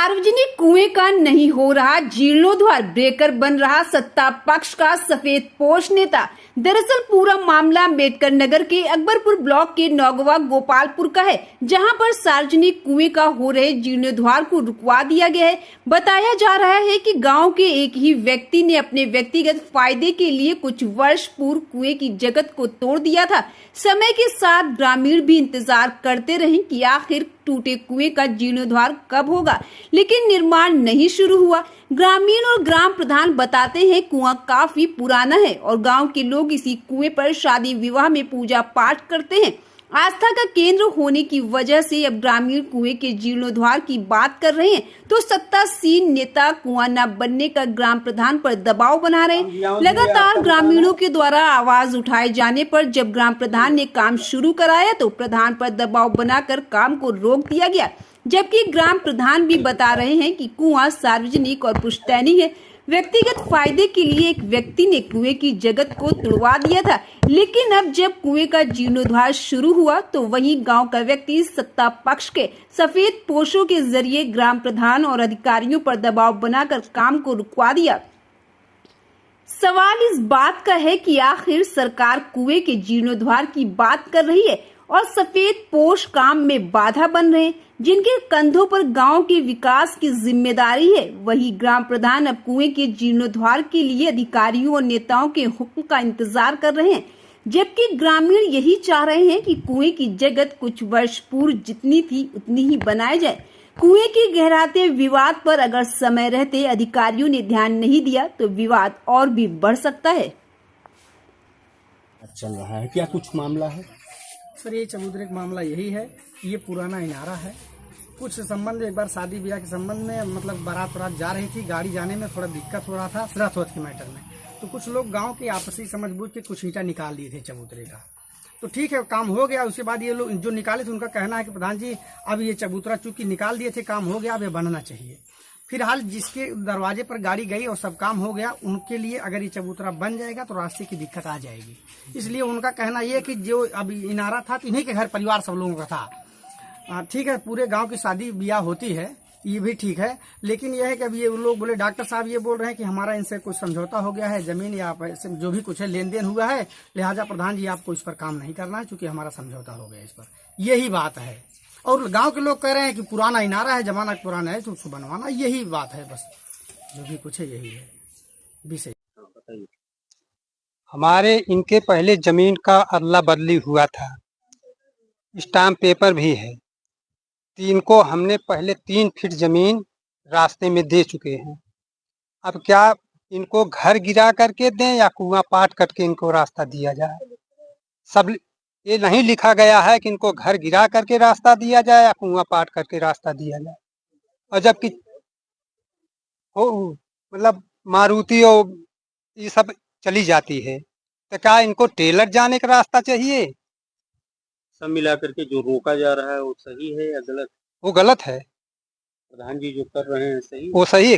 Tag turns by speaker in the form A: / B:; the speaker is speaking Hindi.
A: सार्वजनिक कुएं का नहीं हो रहा जीर्णोद्धार, ब्रेकर बन रहा सत्ता पक्ष का सफेद पोश नेता। दरअसल पूरा मामला अम्बेडकर नगर के अकबरपुर ब्लॉक के नौगवा गोपालपुर का है, जहां पर सार्वजनिक कुएं का हो रहे जीर्णोद्धार को रुकवा दिया गया है। बताया जा रहा है कि गांव के एक ही व्यक्ति ने अपने व्यक्तिगत फायदे के लिए कुछ वर्ष पूर्व कुएं की जगत को तोड़ दिया था। समय के साथ ग्रामीण भी इंतजार करते रहे कि आखिर टूटे कुएं का जीर्णोद्धार कब होगा, लेकिन निर्माण नहीं शुरू हुआ। ग्रामीण और ग्राम प्रधान बताते हैं कुआं काफी पुराना है और गांव के लोग इसी कुएं पर शादी विवाह में पूजा पाठ करते हैं। आस्था का केंद्र होने की वजह से अब ग्रामीण कुएं के जीर्णोद्धार की बात कर रहे हैं, तो सत्तासीन नेता कुआं न बनने का ग्राम प्रधान पर दबाव बना रहे हैं। लगातार ग्रामीणों के द्वारा आवाज उठाए जाने पर जब ग्राम प्रधान ने काम शुरू कराया तो प्रधान पर दबाव बनाकर काम को रोक दिया गया, जबकि ग्राम प्रधान भी बता रहे हैं कि कुआं सार्वजनिक और पुश्तैनी है। व्यक्तिगत फायदे के लिए एक व्यक्ति ने कुएं की जगत को तुड़वा दिया था, लेकिन अब जब कुएं का जीर्णोद्धार शुरू हुआ तो वहीं गांव का व्यक्ति सत्ता पक्ष के सफेद पोशों के जरिए ग्राम प्रधान और अधिकारियों पर दबाव बनाकर काम को रुकवा दिया। सवाल इस बात का है कि आखिर सरकार कुएं के जीर्णोद्धार की बात कर रही है और सफेद पोश काम में बाधा बन रहे हैं, जिनके कंधों पर गांव के विकास की जिम्मेदारी है। वही ग्राम प्रधान अब कुएं के जीर्णोद्धार के लिए अधिकारियों और नेताओं के हुक्म का इंतजार कर रहे हैं, जबकि ग्रामीण यही चाह रहे हैं कि कुएं की जगत कुछ वर्ष पूर्व जितनी थी उतनी ही बनाई जाए। कुएं के गहराते विवाद पर अगर समय रहते अधिकारियों ने ध्यान नहीं दिया तो विवाद और भी बढ़ सकता है।
B: चल रहा है क्या कुछ मामला है
C: सर? ये चबूतरे का मामला यही है, ये पुराना इनारा है। कुछ संबंध एक बार शादी ब्याह के संबंध में मतलब बारात जा रही थी, गाड़ी जाने में थोड़ा दिक्कत हो रहा था श्राद्ध के मैटर में, तो कुछ लोग गांव के आपसी समझ बूझ के कुछ ईंटा निकाल दिए थे चबूतरे का। तो ठीक है, काम हो गया। उसके बाद ये लोग जो निकाले थे उनका कहना है कि प्रधान जी अब ये चबूतरा चूंकि निकाल दिए थे, काम हो गया, अब ये बनना चाहिए। फिलहाल जिसके दरवाजे पर गाड़ी गई और सब काम हो गया, उनके लिए अगर ये चबूतरा बन जाएगा तो रास्ते की दिक्कत आ जाएगी। इसलिए उनका कहना यह कि जो अब इनारा था तो इन्हीं के घर परिवार सब लोगों का था। ठीक है, पूरे गांव की शादी ब्याह होती है, ये भी ठीक है, लेकिन यह है कि अब ये लोग बोले, डॉक्टर साहब ये बोल रहे हैं कि हमारा इनसे कुछ समझौता हो गया है, जमीन या पैसे जो भी कुछ है लेन देन हुआ है, लिहाजा प्रधान जी आपको इस पर काम नहीं करना है, चूंकि हमारा समझौता हो गया इस पर। यही बात है। और गांव के लोग कह रहे हैं कि पुराना इनारा है, जमाना पुराना है, तो उसको बनवाना, यही बात है। बस जो भी कुछ है यही है विषय।
D: हमारे इनके पहले जमीन का अदला बदली हुआ था, स्टाम्प पेपर भी है। इनको हमने पहले 3 फीट जमीन रास्ते में दे चुके हैं। अब क्या इनको घर गिरा करके दें या कुआं पाट करके इनको रास्ता दिया जाए? सब ये नहीं लिखा गया है कि इनको घर गिरा करके रास्ता दिया जाए या कुआं पाट करके रास्ता दिया जाए। और जबकि हो मतलब मारुति और ये सब चली जाती है, तो क्या इनको टेलर जाने का रास्ता चाहिए?
B: सब मिला करके जो रोका जा रहा है वो सही है या गलत?
D: वो गलत है।
B: प्रधान जी जो कर रहे हैं सही?
D: वो सही है।